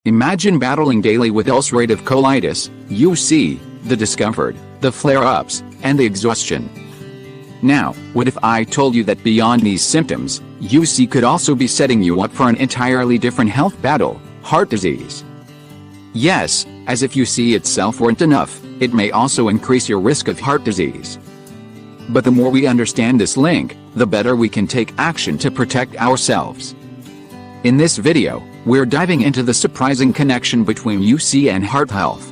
Imagine battling daily with ulcerative colitis, UC, the discomfort, the flare-ups, and the exhaustion. Now, what if I told you that beyond these symptoms, UC could also be setting you up for an entirely different health battle, heart disease? Yes, as if UC itself weren't enough, it may also increase your risk of heart disease. But the more we understand this link, the better we can take action to protect ourselves. In this video, we're diving into the surprising connection between UC and heart health.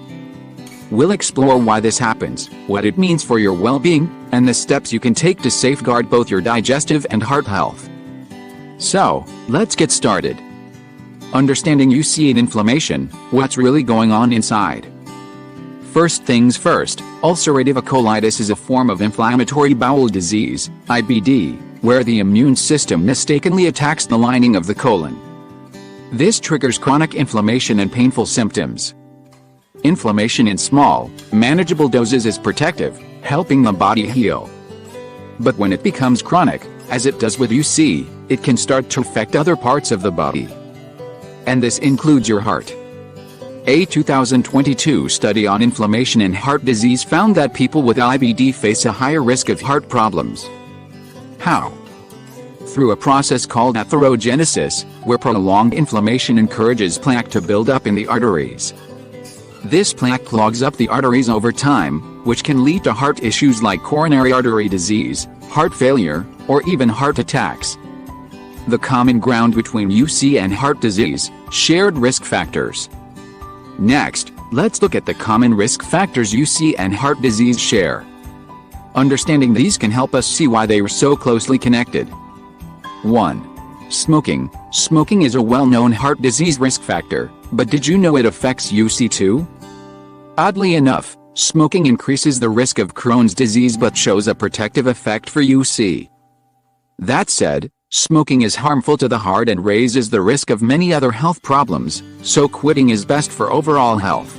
We'll explore why this happens, what it means for your well-being, and the steps you can take to safeguard both your digestive and heart health. So, let's get started. Understanding UC and inflammation, what's really going on inside. First things first, ulcerative colitis is a form of inflammatory bowel disease, IBD, where the immune system mistakenly attacks the lining of the colon. This triggers chronic inflammation and painful symptoms. Inflammation in small, manageable doses is protective, helping the body heal. But when it becomes chronic, as it does with UC, it can start to affect other parts of the body. And this includes your heart. A 2022 study on inflammation in heart disease found that people with IBD face a higher risk of heart problems. How? Through a process called atherogenesis, where prolonged inflammation encourages plaque to build up in the arteries. This plaque clogs up the arteries over time, which can lead to heart issues like coronary artery disease, heart failure, or even heart attacks. The common ground between UC and heart disease, shared risk factors. Next, let's look at the common risk factors UC and heart disease share. Understanding these can help us see why they are so closely connected. 1. Smoking. Smoking is a well-known heart disease risk factor, but did you know it affects UC too? Oddly enough, smoking increases the risk of Crohn's disease but shows a protective effect for UC. That said, smoking is harmful to the heart and raises the risk of many other health problems, so quitting is best for overall health.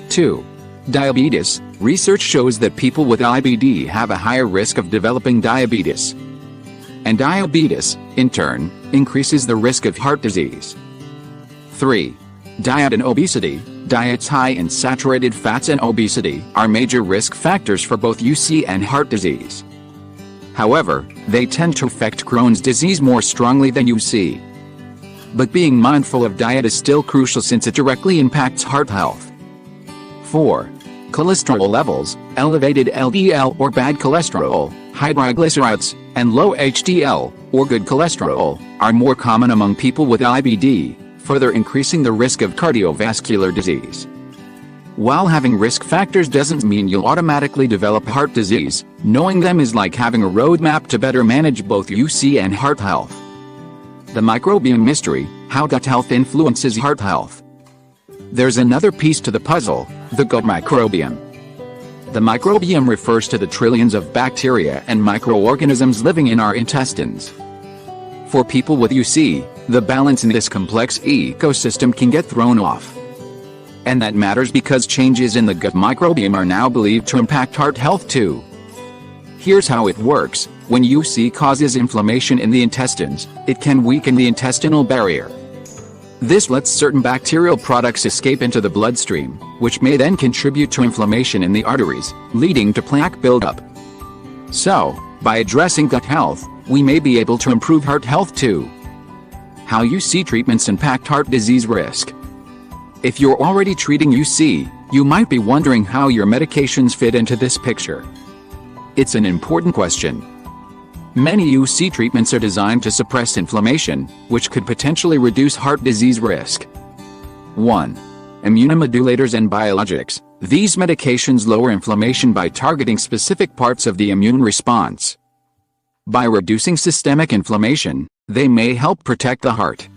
2. Diabetes. Research shows that people with IBD have a higher risk of developing diabetes. And diabetes, in turn, increases the risk of heart disease. 3. Diet and obesity. Diets high in saturated fats and obesity are major risk factors for both UC and heart disease. However, they tend to affect Crohn's disease more strongly than UC. But being mindful of diet is still crucial since it directly impacts heart health. 4. Cholesterol levels. Elevated LDL or bad cholesterol, high triglycerides, and low HDL, or good cholesterol, are more common among people with IBD, further increasing the risk of cardiovascular disease. While having risk factors doesn't mean you'll automatically develop heart disease, knowing them is like having a roadmap to better manage both UC and heart health. The microbiome mystery, how gut health influences heart health. There's another piece to the puzzle, the gut microbiome. The microbiome refers to the trillions of bacteria and microorganisms living in our intestines. For people with UC, the balance in this complex ecosystem can get thrown off. And that matters because changes in the gut microbiome are now believed to impact heart health too. Here's how it works. When UC causes inflammation in the intestines, it can weaken the intestinal barrier. This lets certain bacterial products escape into the bloodstream, which may then contribute to inflammation in the arteries, leading to plaque buildup. So, by addressing gut health, we may be able to improve heart health too. How UC treatments impact heart disease risk. If you're already treating UC, you might be wondering how your medications fit into this picture. It's an important question. Many UC treatments are designed to suppress inflammation, which could potentially reduce heart disease risk. 1. Immunomodulators and biologics. These medications lower inflammation by targeting specific parts of the immune response. By reducing systemic inflammation, they may help protect the heart.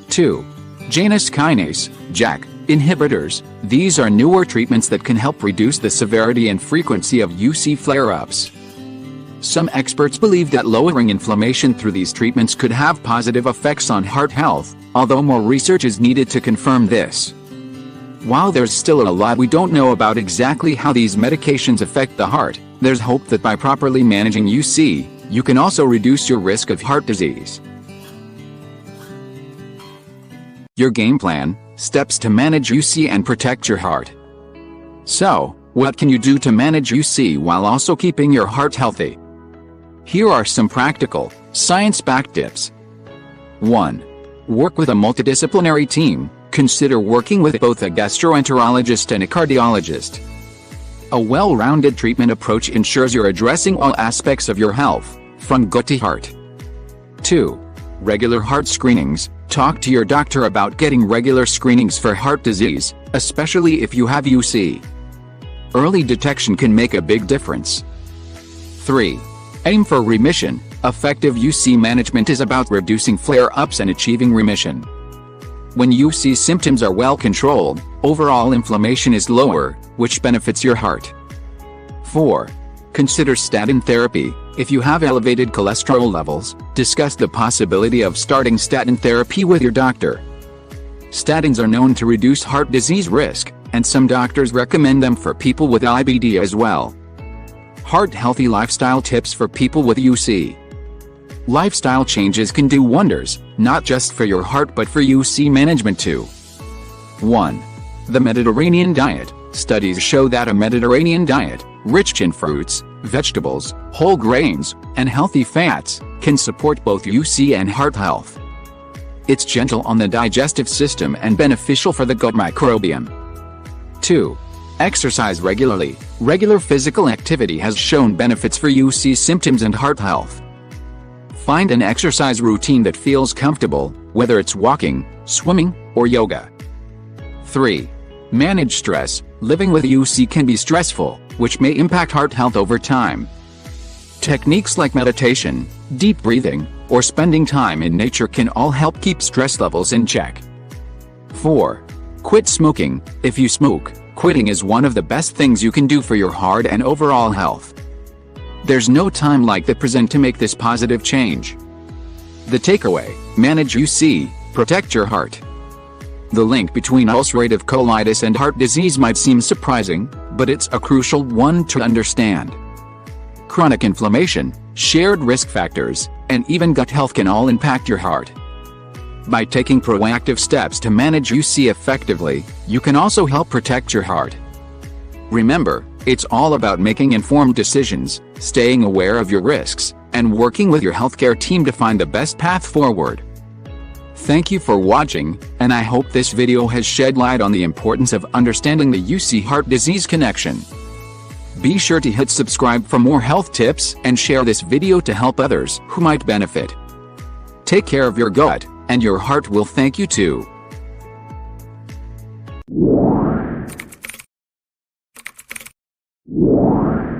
2. Janus kinase, JAK, inhibitors. These are newer treatments that can help reduce the severity and frequency of UC flare-ups. Some experts believe that lowering inflammation through these treatments could have positive effects on heart health, although more research is needed to confirm this. While there's still a lot we don't know about exactly how these medications affect the heart, there's hope that by properly managing UC, you can also reduce your risk of heart disease. your game plan, steps to manage UC and protect your heart. So, what can you do to manage UC while also keeping your heart healthy? Here are some practical, science-backed tips. 1. Work with a multidisciplinary team. Consider working with both a gastroenterologist and a cardiologist. A well-rounded treatment approach ensures you're addressing all aspects of your health, from gut to heart. 2. Regular heart screenings. Talk to your doctor about getting regular screenings for heart disease, especially if you have UC. Early detection can make a big difference. 3. Aim for remission. Effective UC management is about reducing flare-ups and achieving remission. When UC symptoms are well controlled, overall inflammation is lower, which benefits your heart. 4. Consider statin therapy. If you have elevated cholesterol levels, discuss the possibility of starting statin therapy with your doctor. Statins are known to reduce heart disease risk, and some doctors recommend them for people with IBD as well. Heart-healthy lifestyle tips for people with UC. Lifestyle changes can do wonders, not just for your heart but for UC management too. 1. The Mediterranean diet. Studies show that a Mediterranean diet, rich in fruits, vegetables, whole grains, and healthy fats, can support both UC and heart health. It's gentle on the digestive system and beneficial for the gut microbiome. 2. Exercise regularly. Regular physical activity has shown benefits for UC symptoms and heart health. Find an exercise routine that feels comfortable, whether it's walking, swimming, or yoga. 3. Manage stress. Living with UC can be stressful, which may impact heart health over time. Techniques like meditation, deep breathing, or spending time in nature can all help keep stress levels in check. 4. Quit smoking. If you smoke, quitting is one of the best things you can do for your heart and overall health. There's no time like the present to make this positive change. The takeaway: manage UC, protect your heart. The link between ulcerative colitis and heart disease might seem surprising, but it's a crucial one to understand. Chronic inflammation, shared risk factors, and even gut health can all impact your heart. By taking proactive steps to manage UC effectively, you can also help protect your heart. Remember, it's all about making informed decisions, staying aware of your risks, and working with your healthcare team to find the best path forward. Thank you for watching, and I hope this video has shed light on the importance of understanding the UC heart disease connection. Be sure to hit subscribe for more health tips and share this video to help others who might benefit. Take care of your gut, and your heart will thank you too. War.